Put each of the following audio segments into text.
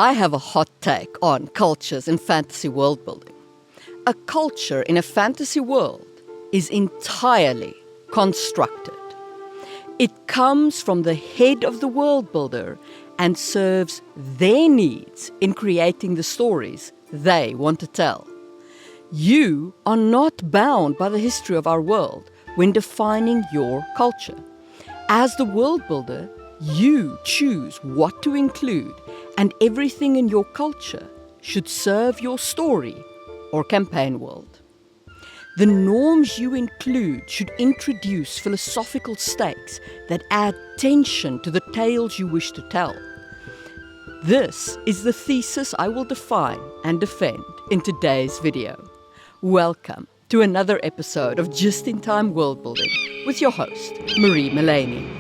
I have a hot take on cultures in fantasy world building. A culture in a fantasy world is entirely constructed. It comes from the head of the world builder and serves their needs in creating the stories they want to tell. You are not bound by the history of our world when defining your culture. As the world builder, you choose what to include, and everything in your culture should serve your story or campaign world. The norms you include should introduce philosophical stakes that add tension to the tales you wish to tell. This is the thesis I will define and defend in today's video. Welcome to another episode of Just in Time World Building with your host, Marie Mullaney.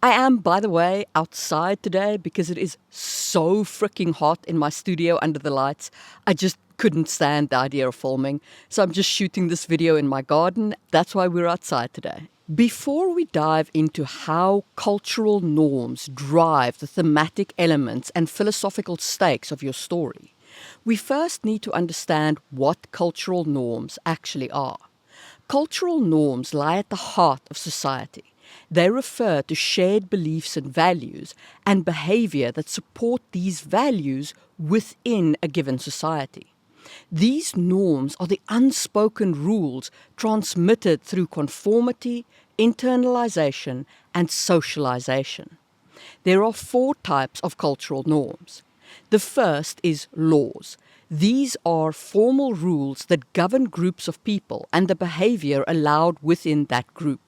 I am, by the way, outside today because it is so freaking hot in my studio under the lights. I just couldn't stand the idea of filming, so I'm just shooting this video in my garden. That's why we're outside today. Before we dive into how cultural norms drive the thematic elements and philosophical stakes of your story, we first need to understand what cultural norms actually are. Cultural norms lie at the heart of society. They refer to shared beliefs and values and behavior that support these values within a given society. These norms are the unspoken rules transmitted through conformity, internalization, and socialization. There are 4 types of cultural norms. The first is laws. These are formal rules that govern groups of people and the behavior allowed within that group.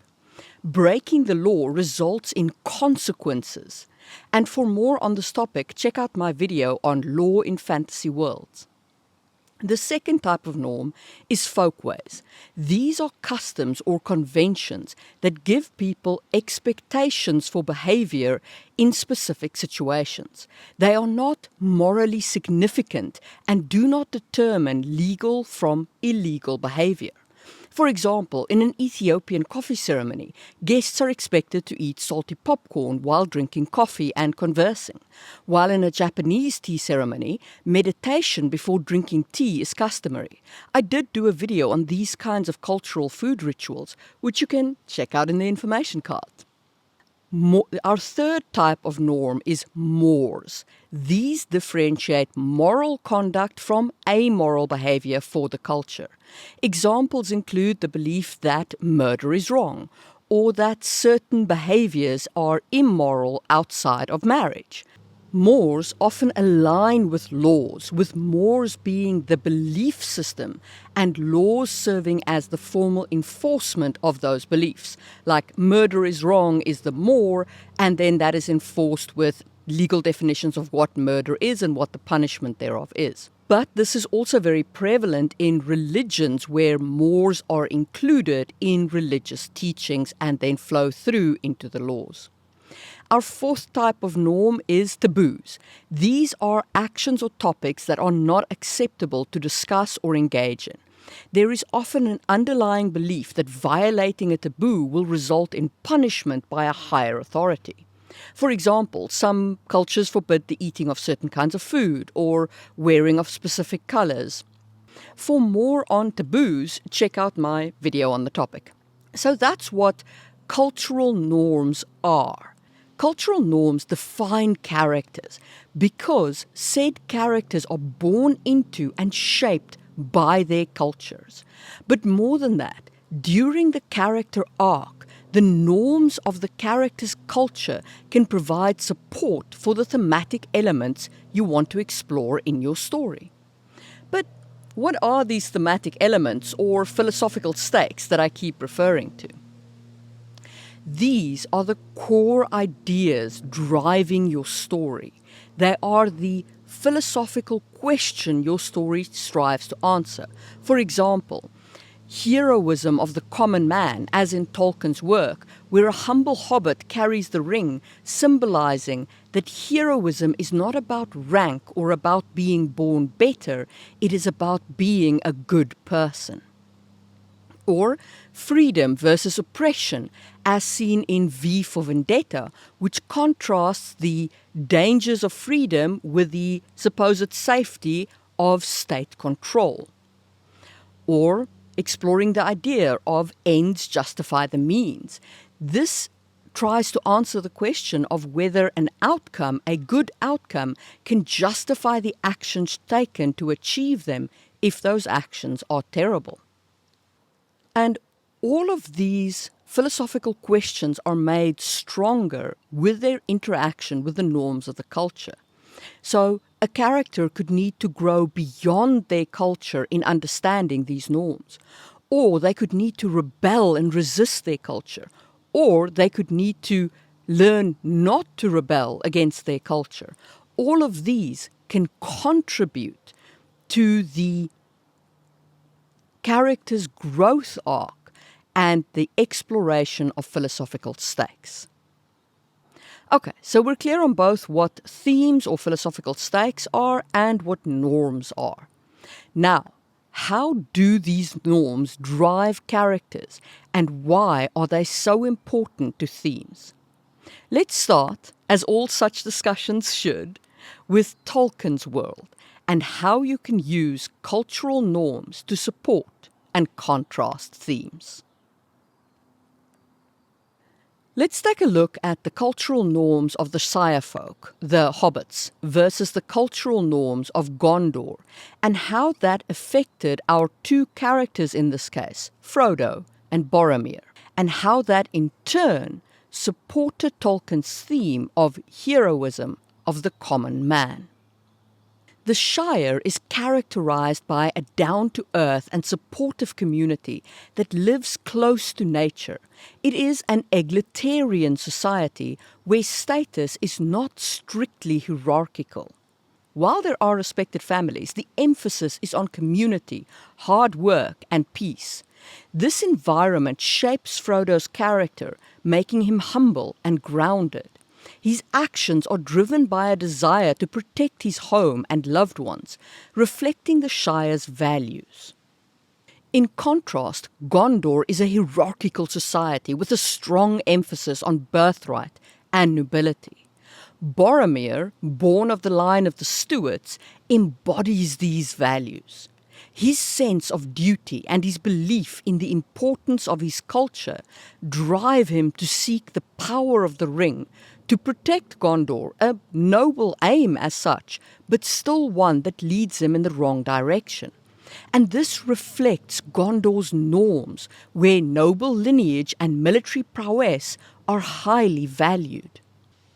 Breaking the law results in consequences. And for more on this topic, check out my video on law in fantasy worlds. The second type of norm is folkways. These are customs or conventions that give people expectations for behavior in specific situations. They are not morally significant and do not determine legal from illegal behavior. For example, in an Ethiopian coffee ceremony, guests are expected to eat salty popcorn while drinking coffee and conversing, while in a Japanese tea ceremony, meditation before drinking tea is customary. I did do a video on these kinds of cultural food rituals, which you can check out in the information card. Our third type of norm is mores. These differentiate moral conduct from amoral behavior for the culture. Examples include the belief that murder is wrong, or that certain behaviors are immoral outside of marriage. Mores often align with laws, with mores being the belief system and laws serving as the formal enforcement of those beliefs. Like murder is wrong is the more, and then that is enforced with legal definitions of what murder is and what the punishment thereof is. But this is also very prevalent in religions where mores are included in religious teachings and then flow through into the laws. Our fourth type of norm is taboos. These are actions or topics that are not acceptable to discuss or engage in. There is often an underlying belief that violating a taboo will result in punishment by a higher authority. For example, some cultures forbid the eating of certain kinds of food or wearing of specific colors. For more on taboos, check out my video on the topic. So that's what cultural norms are. Cultural norms define characters because said characters are born into and shaped by their cultures. But more than that, during the character arc, the norms of the character's culture can provide support for the thematic elements you want to explore in your story. But what are these thematic elements or philosophical stakes that I keep referring to? These are the core ideas driving your story. They are the philosophical question your story strives to answer. For example, heroism of the common man, as in Tolkien's work, where a humble hobbit carries the ring, symbolizing that heroism is not about rank or about being born better, it is about being a good person. Or freedom versus oppression, as seen in V for Vendetta, which contrasts the dangers of freedom with the supposed safety of state control. Or exploring the idea of ends justify the means. This tries to answer the question of whether an outcome, a good outcome, can justify the actions taken to achieve them if those actions are terrible. And all of these philosophical questions are made stronger with their interaction with the norms of the culture. So a character could need to grow beyond their culture in understanding these norms, or they could need to rebel and resist their culture, or they could need to learn not to rebel against their culture. All of these can contribute to the character's growth arc and the exploration of philosophical stakes. Okay, so we're clear on both what themes or philosophical stakes are and what norms are. Now, how do these norms drive characters, and why are they so important to themes? Let's start, as all such discussions should, with Tolkien's world and how you can use cultural norms to support and contrast themes. Let's take a look at the cultural norms of the Shire folk, the hobbits, versus the cultural norms of Gondor, and how that affected our two characters in this case, Frodo and Boromir, and how that in turn supported Tolkien's theme of heroism of the common man. The Shire is characterized by a down-to-earth and supportive community that lives close to nature. It is an egalitarian society where status is not strictly hierarchical. While there are respected families, the emphasis is on community, hard work, and peace. This environment shapes Frodo's character, making him humble and grounded. His actions are driven by a desire to protect his home and loved ones, reflecting the Shire's values. In contrast, Gondor is a hierarchical society with a strong emphasis on birthright and nobility. Boromir, born of the line of the Stuarts, embodies these values. His sense of duty and his belief in the importance of his culture drive him to seek the power of the ring to protect Gondor, a noble aim as such, but still one that leads him in the wrong direction. And this reflects Gondor's norms, where noble lineage and military prowess are highly valued.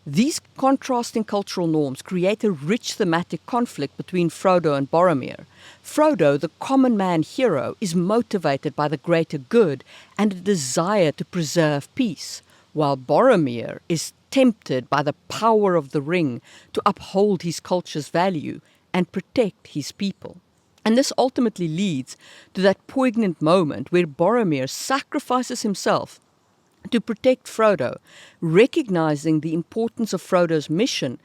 These contrasting cultural norms create a rich thematic conflict between Frodo and Boromir. Frodo, the common man hero, is motivated by the greater good and a desire to preserve peace, while Boromir is tempted by the power of the ring to uphold his culture's value and protect his people. And this ultimately leads to that poignant moment where Boromir sacrifices himself to protect Frodo, recognizing the importance of Frodo's mission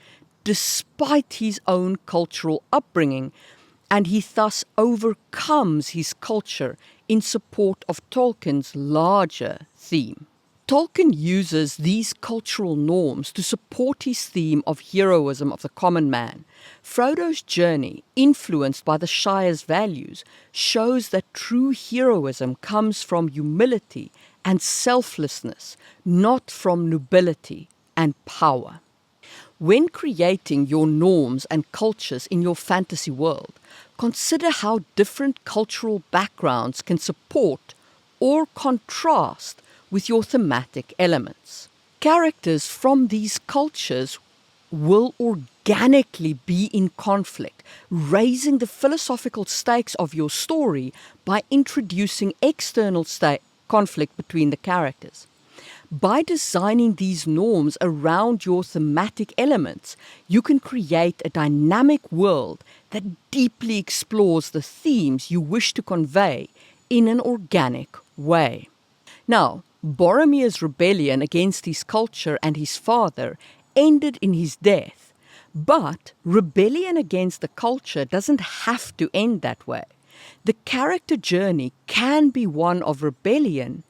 despite his own cultural upbringing, and he thus overcomes his culture in support of Tolkien's larger theme. Tolkien uses these cultural norms to support his theme of heroism of the common man. Frodo's journey, influenced by the Shire's values, shows that true heroism comes from humility and selflessness, not from nobility and power. When creating your norms and cultures in your fantasy world, consider how different cultural backgrounds can support or contrast with your thematic elements. Characters from these cultures will organically be in conflict, raising the philosophical stakes of your story by introducing external conflict between the characters. By designing these norms around your thematic elements, you can create a dynamic world that deeply explores the themes you wish to convey in an organic way. Now, Boromir's rebellion against his culture and his father ended in his death. But rebellion against the culture doesn't have to end that way. The character journey can be one of rebellion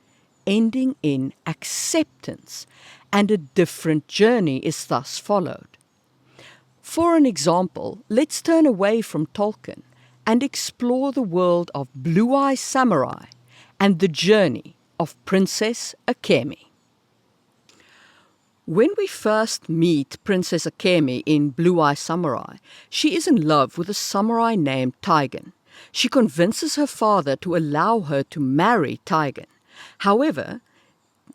ending in acceptance, and a different journey is thus followed. For an example, let's turn away from Tolkien and explore the world of Blue-Eye Samurai and the journey of Princess Akemi. When we first meet Princess Akemi in Blue-Eye Samurai, she is in love with a samurai named Taigen. She convinces her father to allow her to marry Taigen. However,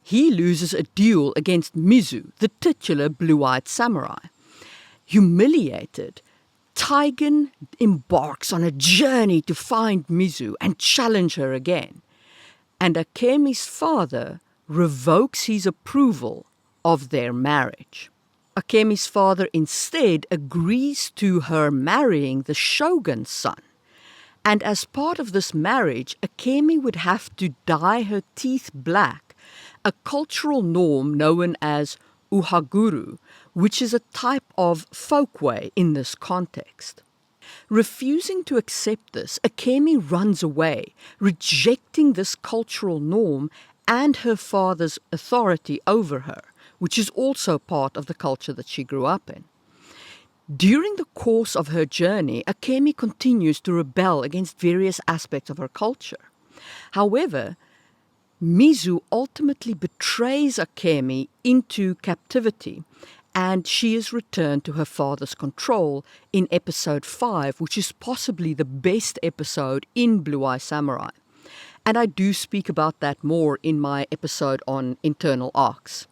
he loses a duel against Mizu, the titular blue-eyed samurai. Humiliated, Taigen embarks on a journey to find Mizu and challenge her again. And Akemi's father revokes his approval of their marriage. Akemi's father instead agrees to her marrying the shogun's son. And as part of this marriage, Akemi would have to dye her teeth black, a cultural norm known as uhaguru, which is a type of folkway in this context. Refusing to accept this, Akemi runs away, rejecting this cultural norm and her father's authority over her, which is also part of the culture that she grew up in. During the course of her journey, Akemi continues to rebel against various aspects of her culture. However, Mizu ultimately betrays Akemi into captivity, and she is returned to her father's control in episode 5, which is possibly the best episode in Blue-Eye Samurai. And I do speak about that more in my episode on internal arcs.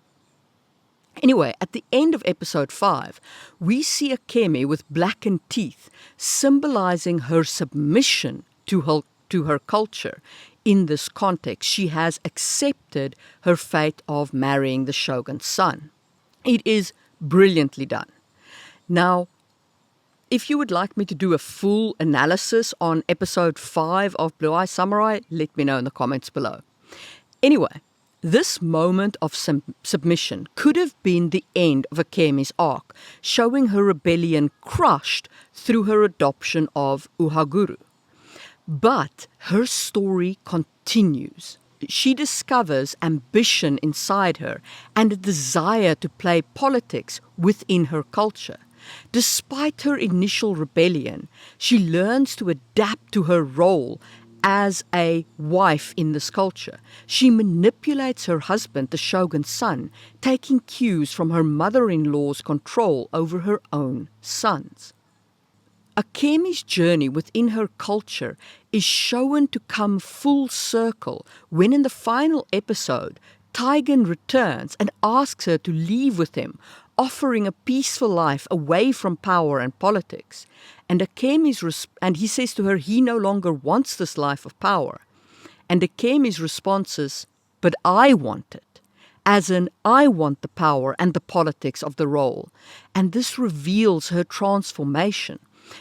Anyway, at the end of episode 5, we see Akemi with blackened teeth, symbolizing her submission to her culture. In this context, she has accepted her fate of marrying the shogun's son. It is brilliantly done. Now, if you would like me to do a full analysis on episode 5 of Blue-Eye Samurai, let me know in the comments below. Anyway, this moment of submission could have been the end of Akemi's arc, showing her rebellion crushed through her adoption of uhaguru. But her story continues. She discovers ambition inside her and a desire to play politics within her culture. Despite her initial rebellion, she learns to adapt to her role as a wife in this culture. She manipulates her husband, the shogun's son, taking cues from her mother-in-law's control over her own sons. Akemi's journey within her culture is shown to come full circle when in the final episode, Taigen returns and asks her to leave with him, offering a peaceful life away from power and politics. And he says to her he no longer wants this life of power. And Akemi's response is, "But I want it." As in, I want the power and the politics of the role. And this reveals her transformation.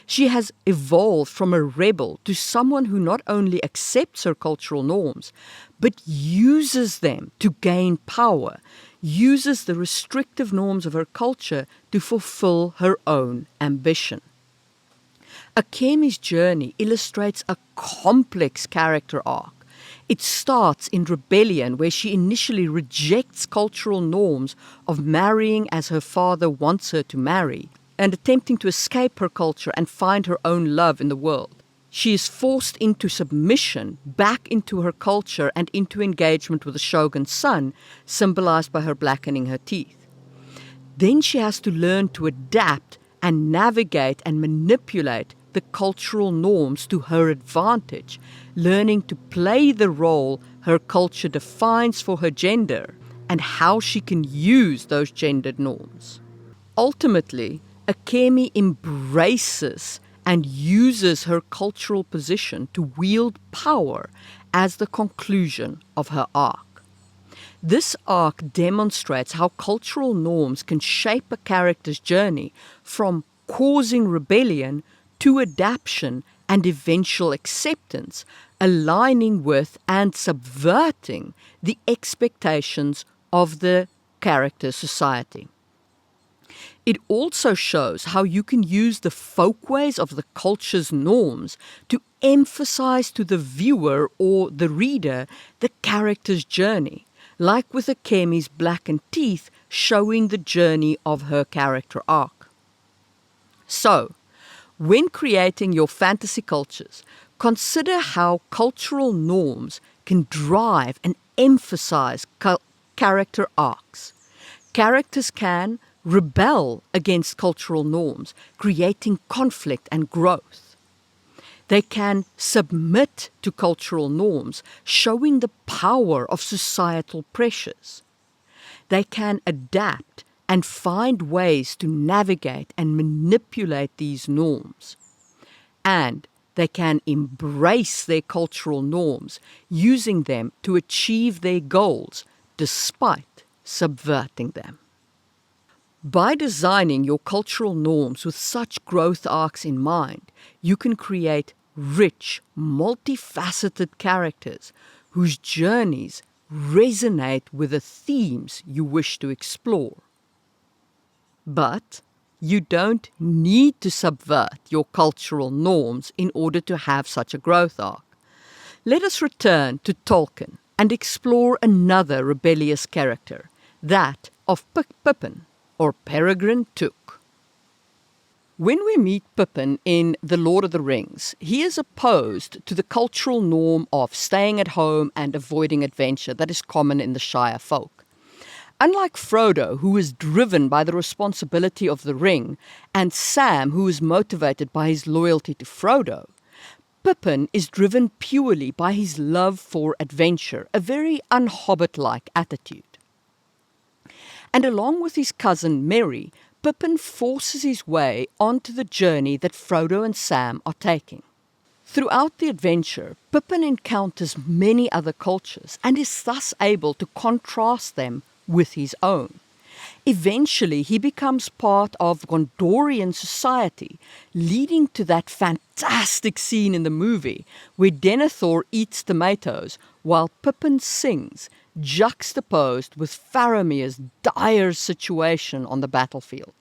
She has evolved from a rebel to someone who not only accepts her cultural norms, but uses them to gain power, uses the restrictive norms of her culture to fulfill her own ambition. Akemi's journey illustrates a complex character arc. It starts in rebellion, where she initially rejects cultural norms of marrying as her father wants her to marry, and attempting to escape her culture and find her own love in the world. She is forced into submission, back into her culture and into engagement with the shogun's son, symbolized by her blackening her teeth. Then she has to learn to adapt and navigate and manipulate the cultural norms to her advantage, learning to play the role her culture defines for her gender and how she can use those gendered norms. Ultimately, Akemi embraces and uses her cultural position to wield power as the conclusion of her arc. This arc demonstrates how cultural norms can shape a character's journey from causing rebellion to adaptation and eventual acceptance, aligning with and subverting the expectations of the character's society. It also shows how you can use the folkways of the culture's norms to emphasize to the viewer or the reader the character's journey, like with Akemi's blackened teeth showing the journey of her character arc. So, when creating your fantasy cultures, consider how cultural norms can drive and emphasize character arcs. Characters can rebel against cultural norms, creating conflict and growth. They can submit to cultural norms, showing the power of societal pressures. They can adapt and find ways to navigate and manipulate these norms. And they can embrace their cultural norms, using them to achieve their goals despite subverting them. By designing your cultural norms with such growth arcs in mind, you can create rich, multifaceted characters whose journeys resonate with the themes you wish to explore. But you don't need to subvert your cultural norms in order to have such a growth arc. Let us return to Tolkien and explore another rebellious character, that of Pippin, or Peregrine Took. When we meet Pippin in The Lord of the Rings, he is opposed to the cultural norm of staying at home and avoiding adventure that is common in the Shire folk. Unlike Frodo, who is driven by the responsibility of the ring, and Sam, who is motivated by his loyalty to Frodo, Pippin is driven purely by his love for adventure, a very un-Hobbit-like attitude. And along with his cousin Merry, Pippin forces his way onto the journey that Frodo and Sam are taking. Throughout the adventure, Pippin encounters many other cultures and is thus able to contrast them with his own. Eventually, he becomes part of Gondorian society, leading to that fantastic scene in the movie where Denethor eats tomatoes while Pippin sings, juxtaposed with Faramir's dire situation on the battlefield.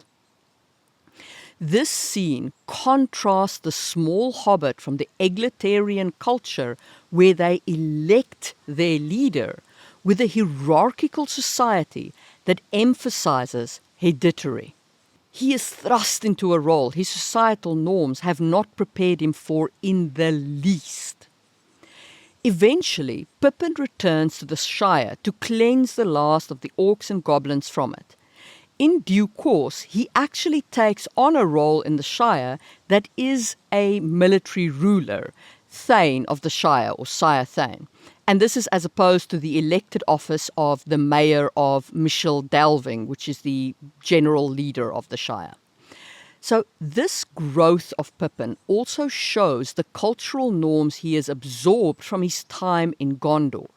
This scene contrasts the small hobbit from the egalitarian culture where they elect their leader with a hierarchical society that emphasizes heredity. He is thrust into a role his societal norms have not prepared him for in the least. Eventually, Pippin returns to the Shire to cleanse the last of the orcs and goblins from it. In due course, he actually takes on a role in the Shire that is a military ruler, Thane of the Shire, or Sire Thane. And this is as opposed to the elected office of the Mayor of Michel Delving, which is the general leader of the Shire. So this growth of Pippin also shows the cultural norms he has absorbed from his time in Gondor.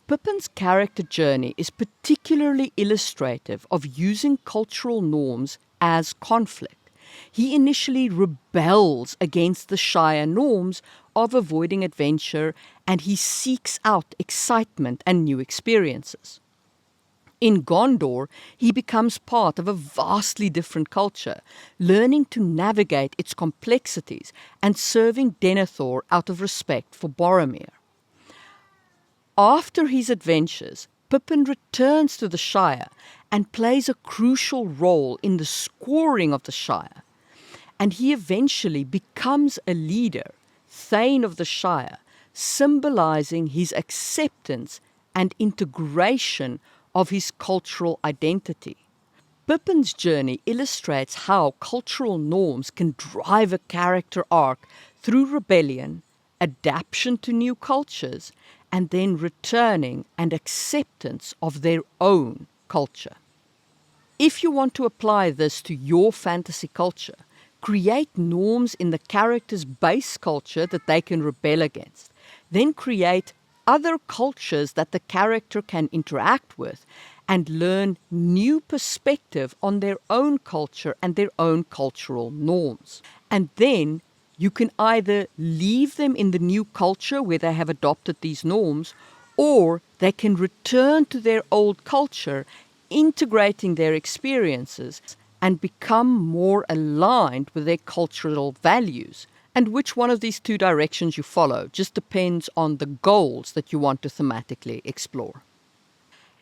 Pippin's character journey is particularly illustrative of using cultural norms as conflict. He initially rebels against the Shire norms of avoiding adventure, and he seeks out excitement and new experiences. In Gondor, he becomes part of a vastly different culture, learning to navigate its complexities and serving Denethor out of respect for Boromir. After his adventures, Pippin returns to the Shire and plays a crucial role in the scoring of the Shire, and he eventually becomes a leader, Thane of the Shire, symbolizing his acceptance and integration of his cultural identity. Pippin's journey illustrates how cultural norms can drive a character arc through rebellion, adaptation to new cultures, and then returning and acceptance of their own culture. If you want to apply this to your fantasy culture, create norms in the character's base culture that they can rebel against. Then create other cultures that the character can interact with and learn new perspective on their own culture and their own cultural norms. And then you can either leave them in the new culture where they have adopted these norms, or they can return to their old culture, integrating their experiences and become more aligned with their cultural values. And which one of these two directions you follow just depends on the goals that you want to thematically explore.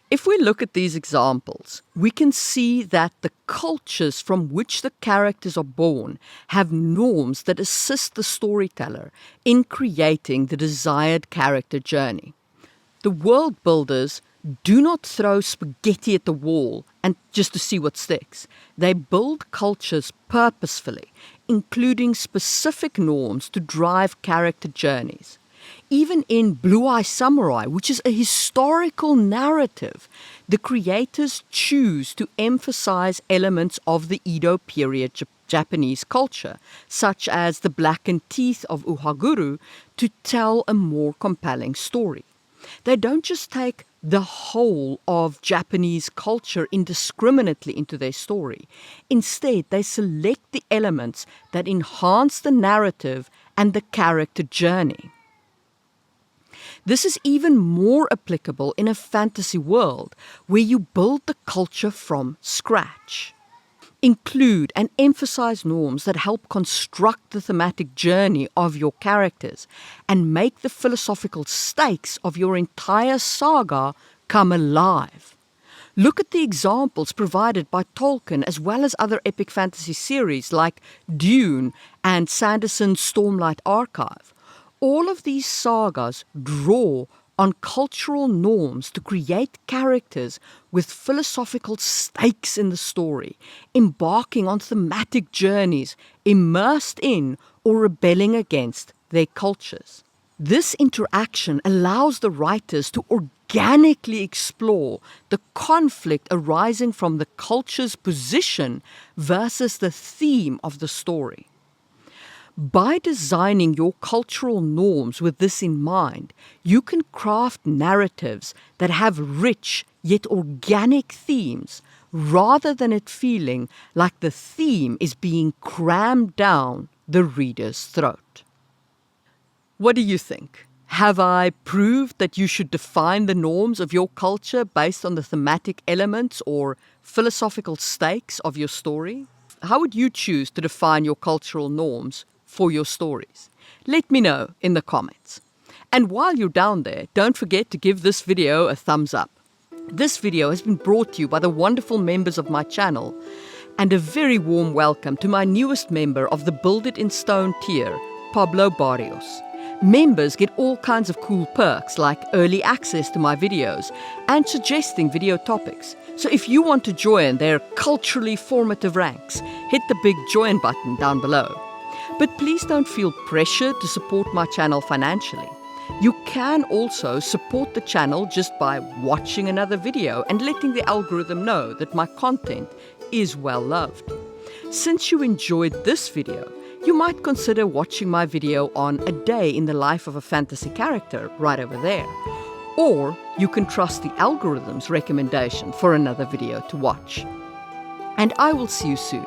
If we look at these examples, we can see that the cultures from which the characters are born have norms that assist the storyteller in creating the desired character journey. The world builders do not throw spaghetti at the wall and just to see what sticks. They build cultures purposefully, including specific norms to drive character journeys. Even in Blue Eye Samurai, which is a historical narrative, the creators choose to emphasize elements of the Edo period Japanese culture, such as the blackened teeth of Uhaguru, to tell a more compelling story. They don't just take the whole of Japanese culture indiscriminately into their story. Instead, they select the elements that enhance the narrative and the character journey. This is even more applicable in a fantasy world where you build the culture from scratch. Include and emphasize norms that help construct the thematic journey of your characters and make the philosophical stakes of your entire saga come alive. Look at the examples provided by Tolkien as well as other epic fantasy series like Dune and Sanderson's Stormlight Archive. All of these sagas draw on cultural norms to create characters with philosophical stakes in the story, embarking on thematic journeys, immersed in or rebelling against their cultures. This interaction allows the writers to organically explore the conflict arising from the culture's position versus the theme of the story. By designing your cultural norms with this in mind, you can craft narratives that have rich yet organic themes, rather than it feeling like the theme is being crammed down the reader's throat. What do you think? Have I proved that you should define the norms of your culture based on the thematic elements or philosophical stakes of your story? How would you choose to define your cultural norms for your stories? Let me know in the comments. And while you're down there, don't forget to give this video a thumbs up. This video has been brought to you by the wonderful members of my channel, and a very warm welcome to my newest member of the Build It in Stone tier, Pablo Barrios. Members get all kinds of cool perks like early access to my videos and suggesting video topics. So if you want to join their culturally formative ranks, hit the big join button down below. But please don't feel pressured to support my channel financially. You can also support the channel just by watching another video and letting the algorithm know that my content is well loved. Since you enjoyed this video, you might consider watching my video on a day in the life of a fantasy character right over there. Or you can trust the algorithm's recommendation for another video to watch. And I will see you soon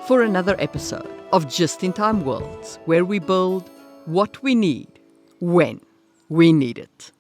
for another episode of Just in Time Worlds, where we build what we need when we need it.